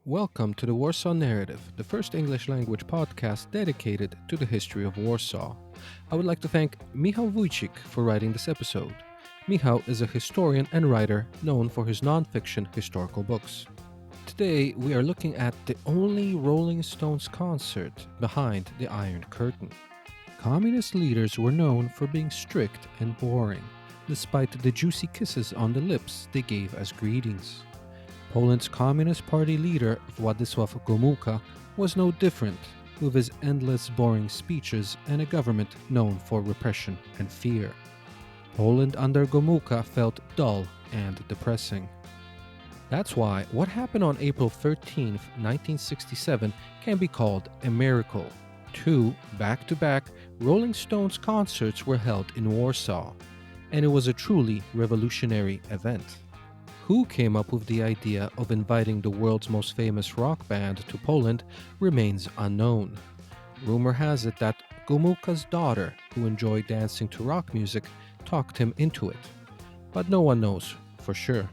Welcome to the Warsaw Narrative, the first English language podcast dedicated to the history of Warsaw. I would like to thank Michał Wójcik for writing this episode. Michał is a historian and writer known for his non-fiction historical books. Today, we are looking at the only Rolling Stones concert behind the Iron Curtain. Communist leaders were known for being strict and boring, despite the juicy kisses on the lips they gave as greetings. Poland's Communist Party leader, Władysław Gomułka, was no different, with his endless boring speeches and a government known for repression and fear. Poland under Gomułka felt dull and depressing. That's why what happened on April 13, 1967 can be called a miracle. Two back-to-back Rolling Stones concerts were held in Warsaw, and it was a truly revolutionary event. Who came up with the idea of inviting the world's most famous rock band to Poland remains unknown. Rumor has it that Gomułka's daughter, who enjoyed dancing to rock music, talked him into it, but no one knows for sure.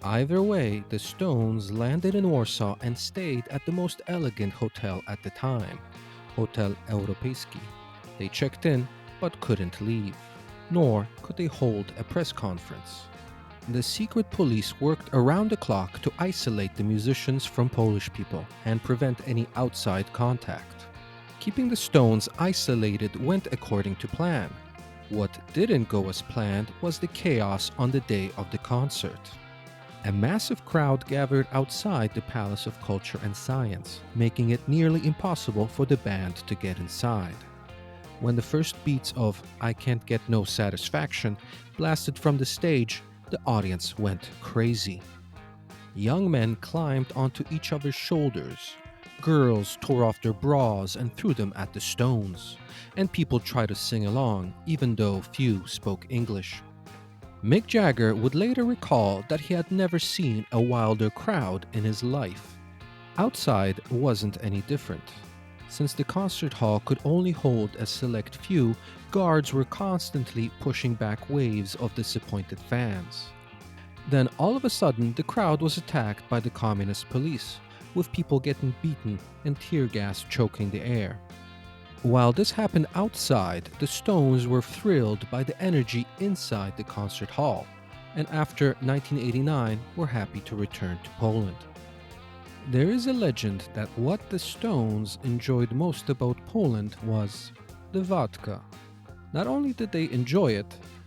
Either way, the Stones landed in Warsaw and stayed at the most elegant hotel at the time, Hotel Europejski. They checked in but couldn't leave, nor could they hold a press conference. The secret police worked around the clock to isolate the musicians from Polish people and prevent any outside contact. Keeping the Stones isolated went according to plan. What didn't go as planned was the chaos on the day of the concert. A massive crowd gathered outside the Palace of Culture and Science, making it nearly impossible for the band to get inside. When the first beats of I Can't Get No Satisfaction blasted from the stage, the audience went crazy. Young men climbed onto each other's shoulders. Girls tore off their bras and threw them at the Stones. And people tried to sing along, even though few spoke English. Mick Jagger would later recall that he had never seen a wilder crowd in his life. Outside wasn't any different. Since the concert hall could only hold a select few, guards were constantly pushing back waves of disappointed fans. Then all of a sudden, the crowd was attacked by the communist police, with people getting beaten and tear gas choking the air. While this happened outside, the Stones were thrilled by the energy inside the concert hall, and after 1989 were happy to return to Poland. There is a legend that what the Stones enjoyed most about Poland was the vodka. Not only did they enjoy it,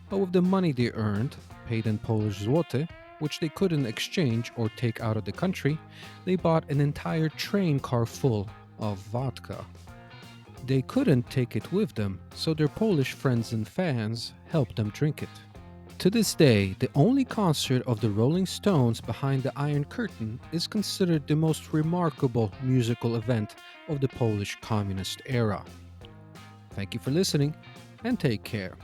but with the money they earned, paid in Polish zloty, which they couldn't exchange or take out of the country, they bought an entire train car full of vodka. They couldn't take it with them, so their Polish friends and fans helped them drink it. To this day, the only concert of the Rolling Stones behind the Iron Curtain is considered the most remarkable musical event of the Polish communist era. Thank you for listening, and take care.